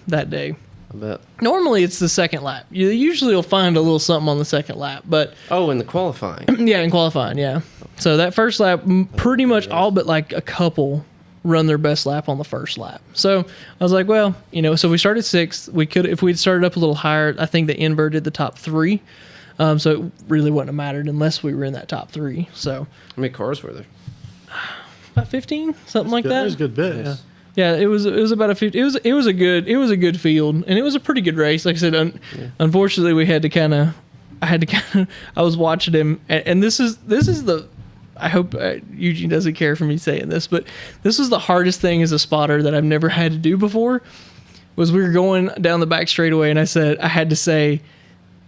That day.
I bet.
Normally it's the second lap. You usually will find a little something on the second lap, but
in the qualifying.
Yeah, in qualifying, yeah. So that first lap, pretty much all but like a couple run their best lap on the first lap. So I was like, well, so we started sixth. We could, if we'd started up a little higher, I think the inverted the top three. So it really wouldn't have mattered unless we were in that top three. So
how many cars were there?
About 15, something like that.
It was a good bit. Nice.
Yeah, it was about a 50. It was a good field, and it was a pretty good race. Like I said, unfortunately, we had to kind of. I was watching him, and this is the. I hope Eugene doesn't care for me saying this, but this was the hardest thing as a spotter that I've never had to do before. Was we were going down the back straightaway, and I had to say,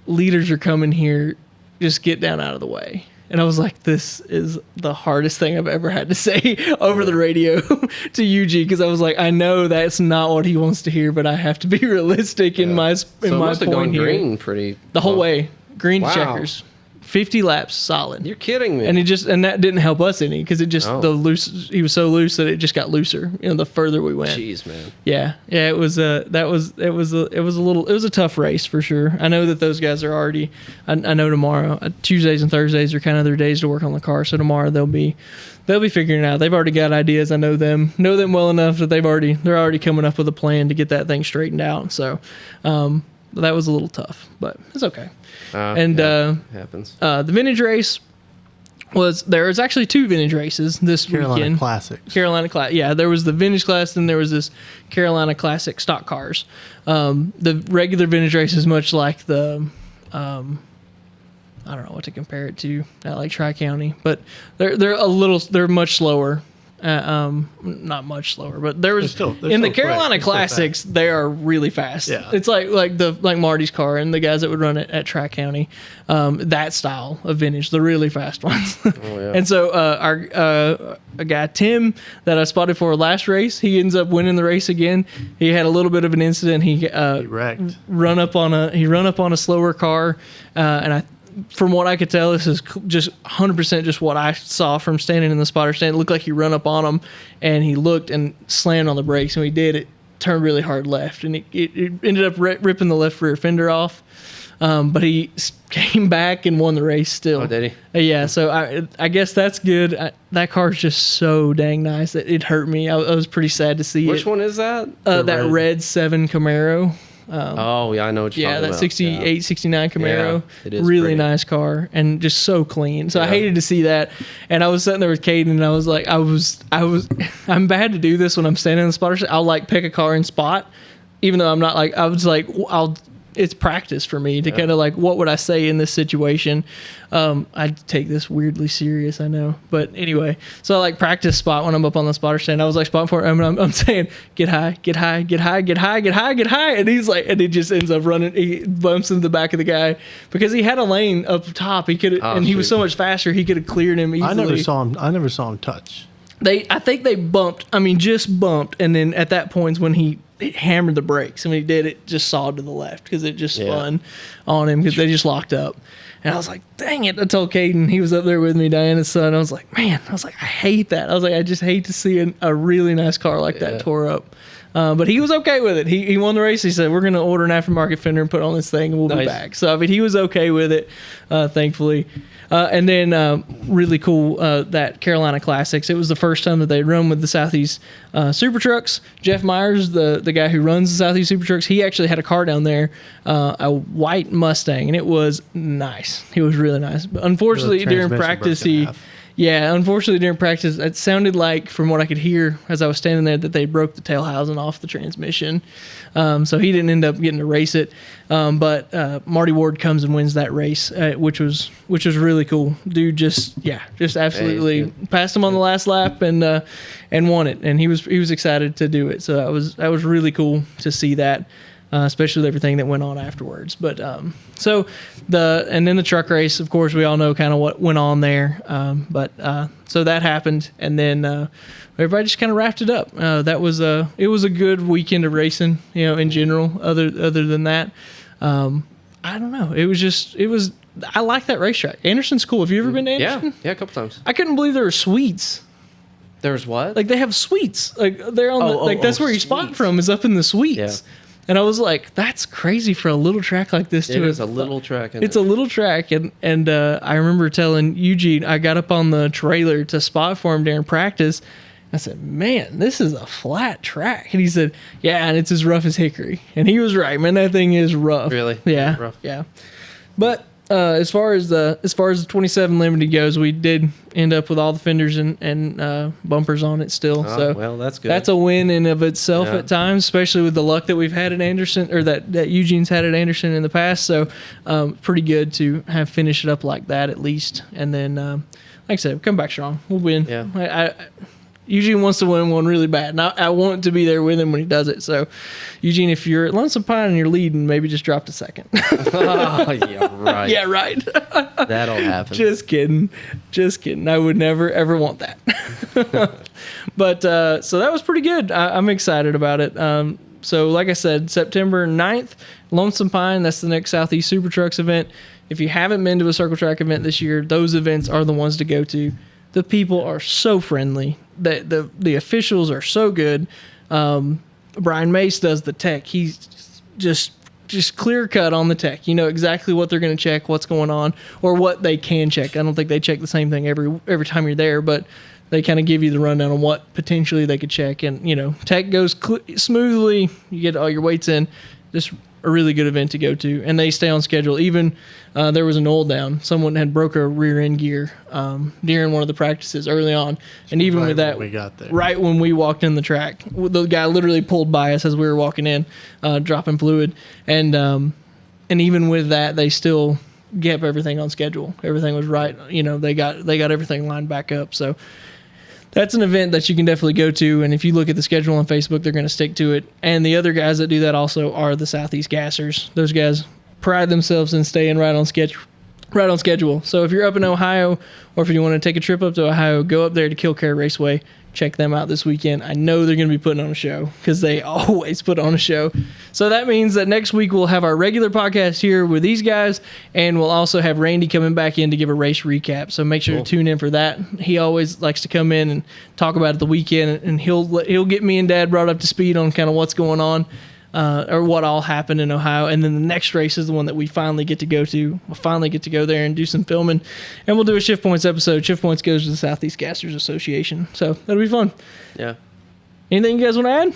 leaders are coming here, just get down out of the way. And I was like, this is the hardest thing I've ever had to say over the radio to Eugene, because I was like, I know that's not what he wants to hear, but I have to be realistic in my point here.
Green pretty
the whole way, green to checkers, 50 laps solid.
You're kidding me.
And that didn't help us any, because it just he was so loose that it just got looser. The further we went.
Jeez, man.
Yeah. It was a tough race for sure. I know that those guys are already. I know tomorrow, Tuesdays and Thursdays are kind of their days to work on the car. So tomorrow they'll be figuring it out. They've already got ideas. I know them well enough that they're already coming up with a plan to get that thing straightened out. So, that was a little tough, but it's okay.
Happens.
The vintage race there was actually two vintage races this weekend. Carolina Classic. Yeah, there was the vintage class, and there was this Carolina Classic stock cars. The regular vintage race is much like the, I don't know what to compare it to, not like Tri-County, but they're much slower. Not much slower, but they're in the Carolina Classics, they are really fast. Yeah. It's like Marty's car and the guys that would run it at Tri-County, that style of vintage, the really fast ones. And so a guy, Tim, that I spotted for last race, he ends up winning the race again. He had a little bit of an incident. He
wrecked.
Run up on a slower car, and from what I could tell, this is just 100% just what I saw from standing in the spotter stand. It looked like he run up on him, and he looked and slammed on the brakes. And when he did, it turned really hard left, and it ended up ripping the left rear fender off. But he came back and won the race still.
Oh, did he?
Yeah, so I guess that's good. That car's just so dang nice that it hurt me. I was pretty sad to see
Which one is that?
That red 7 Camaro.
I know what you're talking about.
That 68, 69 Camaro.
Yeah, it is
really
pretty
nice car and just so clean. So I hated to see that. And I was sitting there with Caden, and I was like, I'm bad to do this when I'm standing in the spotter. I'll pick a car and spot, even though I'm not it's practice for me to kind of what would I say in this situation? I take this weirdly serious, I know, but anyway, so I practice spot when I'm up on the spotter stand. I was spotting for him, and I'm saying, get high, get high, get high, get high, get high, get high. And he's and he just ends up running. He bumps into the back of the guy because he had a lane up top. He could, and he was so much faster. He could have cleared him easily.
I never saw him touch.
I think they bumped. I mean, just bumped, and then at that point when he hammered the brakes, and when he did, it just sawed to the left because it just spun on him because they just locked up. And I was like, dang it. I told Caden, he was up there with me, Diana's son. I was like, man, I hate that. I was like, I just hate to see a really nice car like that tore up. But he was okay with it. He won the race. He said, we're going to order an aftermarket fender and put on this thing, and we'll be back. So, I mean, he was okay with it, thankfully. And then really cool, that Carolina Classics. It was the first time that they'd run with the Southeast Super Trucks. Jeff Myers, the guy who runs the Southeast Super Trucks, he actually had a car down there, a white Mustang, and it was nice. It was really nice. But unfortunately, during practice, he Yeah, unfortunately during practice, it sounded like, from what I could hear as I was standing there, that they broke the tail housing off the transmission. So he didn't end up getting to race it. But Marty Ward comes and wins that race, which was really cool. Dude just absolutely passed him on the last lap and won it. And he was excited to do it. So that was really cool to see that. Especially with everything that went on afterwards. But and then the truck race, of course, we all know kind of what went on there. So that happened, and then everybody just kind of wrapped it up. It was a good weekend of racing, in general. Other than that, I don't know. I like that racetrack. Anderson's cool. Have you ever been to Anderson?
Yeah, a couple times.
I couldn't believe there were suites.
There's what?
Like they have suites. Like they're on that's where you spot from is up in the suites.
Yeah.
And I was like, that's crazy for a little track like this.
It is a little track.
It's a little track. And I remember telling Eugene, I got up on the trailer to spot for him during practice. I said, man, this is a flat track. And he said, yeah, and it's as rough as hickory. And he was right, man. That thing is rough.
Really?
Yeah.
Rough.
Yeah. But as far as the 27 Limited goes, we did end up with all the fenders and bumpers on it still. So
well, that's good.
That's a win in of itself at times, especially with the luck that we've had at Anderson, or that Eugene's had at Anderson in the past. So pretty good to have finished it up like that at least. And then, like I said, come back strong. We'll win.
Yeah.
Eugene wants to win one really bad, and I want to be there with him when he does it. So, Eugene, if you're at Lonesome Pine and you're leading, maybe just drop to second.
Oh, yeah, right.
Yeah, right.
That'll happen.
Just kidding. I would never, ever want that. But, so that was pretty good. I'm excited about it. So, like I said, September 9th, Lonesome Pine, that's the next Southeast Super Trucks event. If you haven't been to a Circle Track event this year, those events are the ones to go to. The people are so friendly. The officials are so good. Brian Mace does the tech. He's just clear cut on the tech. You know exactly what they're going to check, what's going on, or what they can check. I don't think they check the same thing every time you're there, but they kind of give you the rundown on what potentially they could check. And tech goes smoothly. You get all your weights in. Just a really good event to go to, and they stay on schedule. Even there was an oil down. Someone had broke a rear end gear during one of the practices early on, and even with that,
we got there.
Right when we walked in the track, the guy literally pulled by us as we were walking in, dropping fluid, and even with that, they still kept everything on schedule. Everything was right. They got everything lined back up. So that's an event that you can definitely go to, and if you look at the schedule on Facebook, they're going to stick to it. And the other guys that do that also are the Southeast Gassers. Those guys pride themselves in staying right on schedule. So if you're up in Ohio, or if you want to take a trip up to Ohio, go up there to Killcare Raceway. Check them out this weekend. I know they're going to be putting on a show because they always put on a show. So that means that next week we'll have our regular podcast here with these guys, and we'll also have Randy coming back in to give a race recap. So make sure to tune in for that. He always likes to come in and talk about it the weekend, and he'll get me and Dad brought up to speed on kind of what's going on. Or what all happened in Ohio. And then the next race is the one that we finally get to go to. We'll finally get to go there and do some filming. And we'll do a Shift Points episode. Shift Points goes to the Southeast Gassers Association. So that'll be fun.
Yeah.
Anything you guys want to add?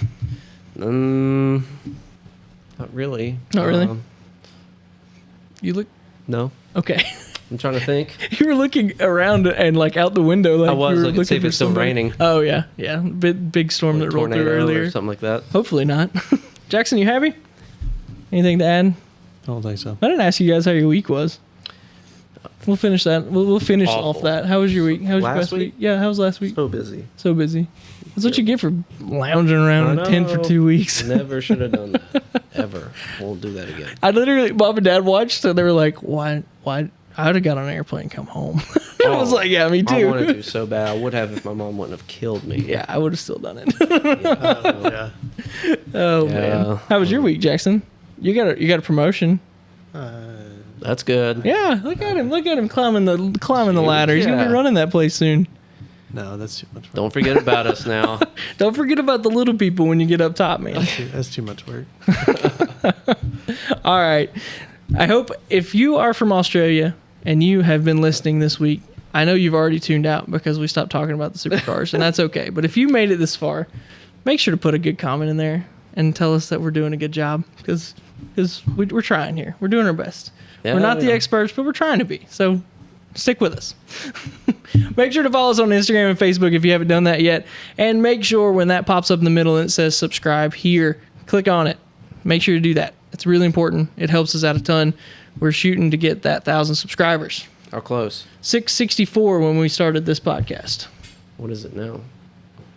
Not really.
Not really? You look...
No.
Okay.
I'm trying to think.
You were looking around and like out the window. Like
I was
you were
looking to see if it's still
somebody.
raining.
Oh, yeah. Yeah. Big storm that rolled through earlier.
Or something like that.
Hopefully not. Jackson, you happy? Anything to add?
I don't think so.
I didn't ask you guys how your week was. We'll finish that. We'll finish off that. How was your week? How was your best week? Yeah, how was last week?
So busy.
So busy. That's what you get for lounging around in a tent for 2 weeks.
Never should have done that. Ever. Won't do that again.
I literally, Mom and Dad watched, and they were like, why? I would have got on an airplane and come home. I was like, yeah, me too.
I wanted to so bad. I would have if my mom wouldn't have killed me.
Yeah, I would have still done it.
Yeah.
Oh, man. How was your week, Jackson? You got a promotion.
That's good.
Yeah, look at him climbing the ladder. He's gonna be running that place soon.
No, that's too much work.
Don't forget about us now.
Don't forget about the little people when you get up top, man.
That's too much work.
All right. I hope if you are from Australia and you have been listening this week, I know you've already tuned out because we stopped talking about the supercars, and that's okay. But if you made it this far, make sure to put a good comment in there and tell us that we're doing a good job because we're trying here. We're doing our best. Yeah, we're not the experts, but we're trying to be. So Stick with us. Make sure to follow us on Instagram and Facebook if you haven't done that yet. And make sure when that pops up in the middle and it says subscribe here, click on it. Make sure to do that. It's really important. It helps us out a ton. We're shooting to get that 1,000 subscribers.
How close?
664 when we started this podcast.
What is it now?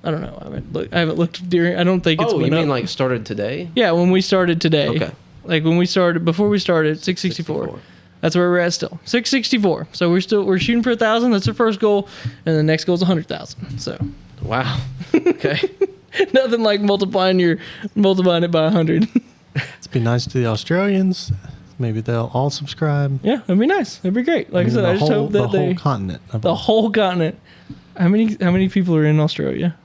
I don't know. I haven't looked during. I don't think it's.
Oh, you mean
up.
like started today?
Yeah, when we started today.
Okay.
Like when we started, before we started, 664. That's where we're at still. 664. So we're shooting for 1,000. That's our first goal, and the next goal is 100,000. So.
Wow. Okay.
Nothing like multiplying it by 100.
It's be nice to the Australians. Maybe they'll all subscribe.
Yeah, it'd be nice. It'd be great. Like I said, I just hope that
the whole continent.
The whole continent. How many people are in Australia?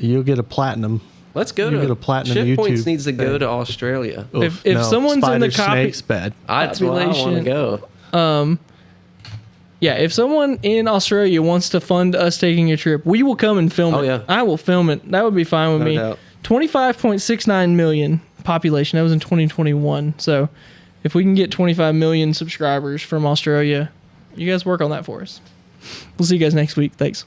You'll get a platinum.
Let's go
Get a platinum
Shift
YouTube
Points needs to go
thing.
to Australia.
Oof,
if someone's in the
snakes, bad.
That's where I want to go.
Yeah, if someone in Australia wants to fund us taking a trip, we will come and film it.
Yeah.
I will film it. That would be fine with me.
Doubt.
25.69 million population. That was in 2021. So if we can get 25 million subscribers from Australia, you guys work on that for us. We'll see you guys next week. Thanks.